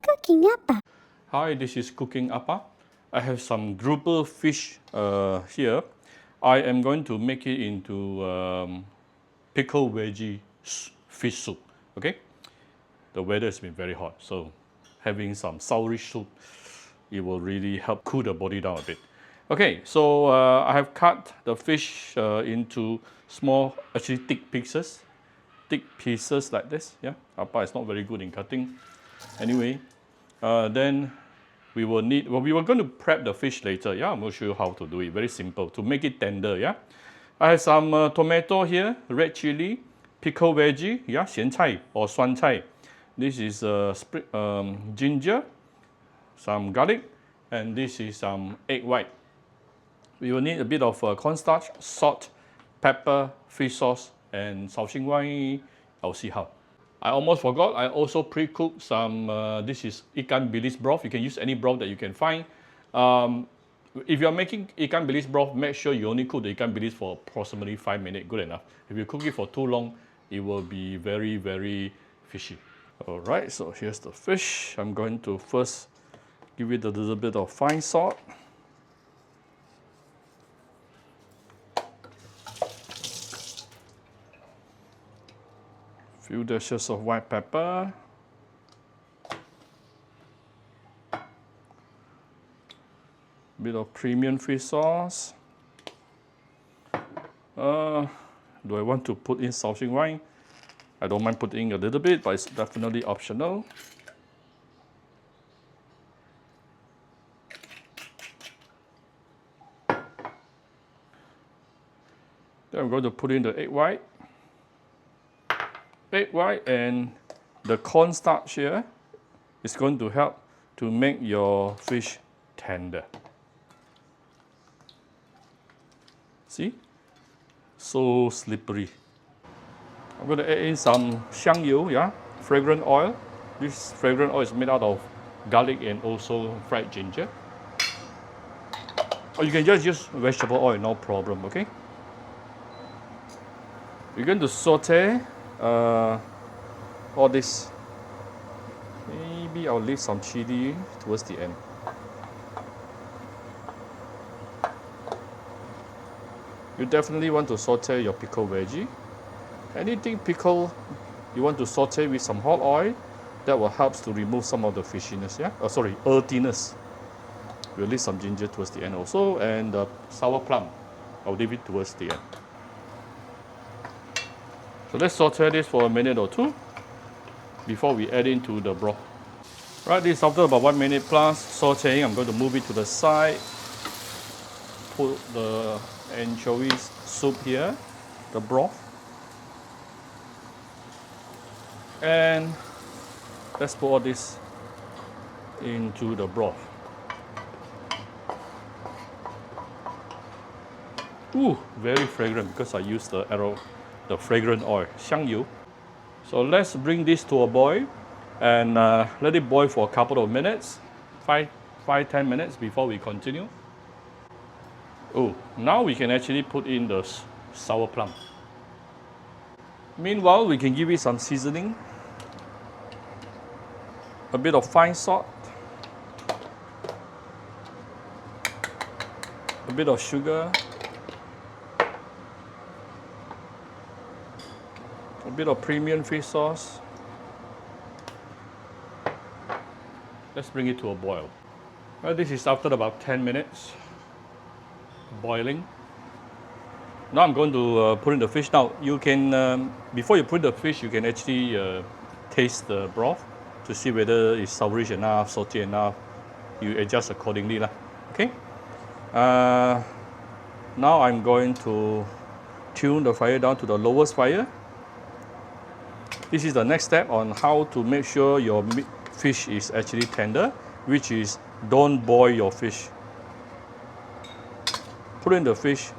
Cooking apa? Hi, this is Cooking Appa. I have some grouper fish here. I am going to make it into pickled veggie fish soup. Okay, the weather has been very hot, so having some sourish soup, it will really help cool the body down a bit. Okay, so I have cut the fish into small, actually thick pieces like this. Yeah, Appa is not very good in cutting. Anyway, then we will need, well, we were going to prep the fish later. Yeah, I'm going to show you how to do it. Very simple, to make it tender. Yeah, I have some tomato here, red chili, pickled veggie, yeah, 咸菜 or 酸菜. This is ginger, some garlic, and this is some egg white. We will need a bit of cornstarch, salt, pepper, fish sauce, and 绍兴 wine. I'll see how. I almost forgot, I also pre-cooked some, this is ikan bilis broth. You can use any broth that you can find. If you're making ikan bilis broth, make sure you only cook the ikan bilis for approximately 5 minutes, good enough. If you cook it for too long, it will be very, very fishy. All right, so here's the fish. I'm going to first give it a little bit of fine salt. Few dashes of white pepper. Bit of premium fish sauce. Do I want to put in 绍兴 wine? I don't mind putting a little bit, but it's definitely optional. Then I'm going to put in the egg white. Egg white and the cornstarch here is going to help to make your fish tender. See? So slippery. I'm going to add in some 香油, yeah, fragrant oil. This fragrant oil is made out of garlic and also fried ginger. Or you can just use vegetable oil, no problem, okay? We're going to saute all this. Maybe I'll leave some chili towards the end. You definitely want to saute your pickled veggie. Anything pickled, you want to saute with some hot oil. That will help to remove some of the fishiness, yeah? Oh, sorry, earthiness. We'll leave some ginger towards the end also, and the sour plum, I'll leave it towards the end. So let's saute this for a minute or two before we add into the broth. Right, this after about 1 minute plus sauteing, I'm going to move it to the side. Put the anchovies soup here, the broth. And let's pour this into the broth. Ooh, very fragrant because I used the fragrant oil, 香油. So let's bring this to a boil and let it boil for a couple of minutes, 5-10 minutes before we continue. Oh, now we can actually put in the sour plum. Meanwhile, we can give it some seasoning. A bit of fine salt. A bit of sugar. A bit of premium fish sauce. Let's bring it to a boil. Well, this is after about 10 minutes boiling. Now I'm going to put in the fish. Now you can, before you put the fish, you can actually taste the broth to see whether it's sourish enough, salty enough. You adjust accordingly lah. Okay. Now I'm going to tune the fire down to the lowest fire. This is the next step on how to make sure your fish is actually tender, which is don't boil your fish. Put in the fish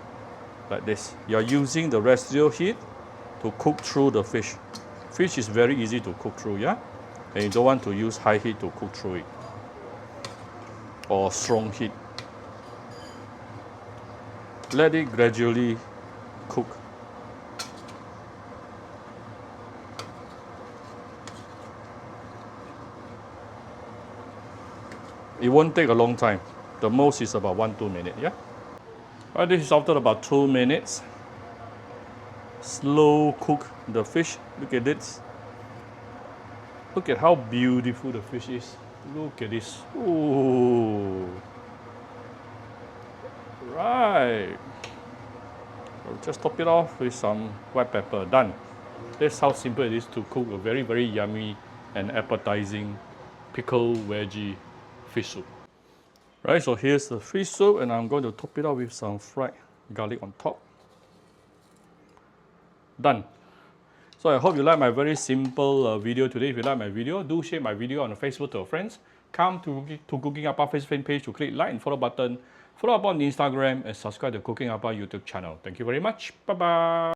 like this. You're using the residual heat to cook through the fish. Fish is very easy to cook through, yeah? And you don't want to use high heat to cook through it or strong heat. Let it gradually cook. It won't take a long time. The most is about 1-2 minutes, yeah? Alright, this is after about 2 minutes. Slow cook the fish. Look at this. Look at how beautiful the fish is. Look at this. Ooh. Right. I'll just top it off with some white pepper. Done. That's how simple it is to cook a very, very yummy and appetizing pickled veggie fish soup. Right, so here's the fish soup, and I'm going to top it off with some fried garlic on top. Done. So I hope you like my very simple video today. If you like my video, do share my video on Facebook to your friends. Come to Cooking Appa Facebook page to click like and follow button. Follow up on Instagram and subscribe to Cooking Appa YouTube channel. Thank you very much. Bye-bye.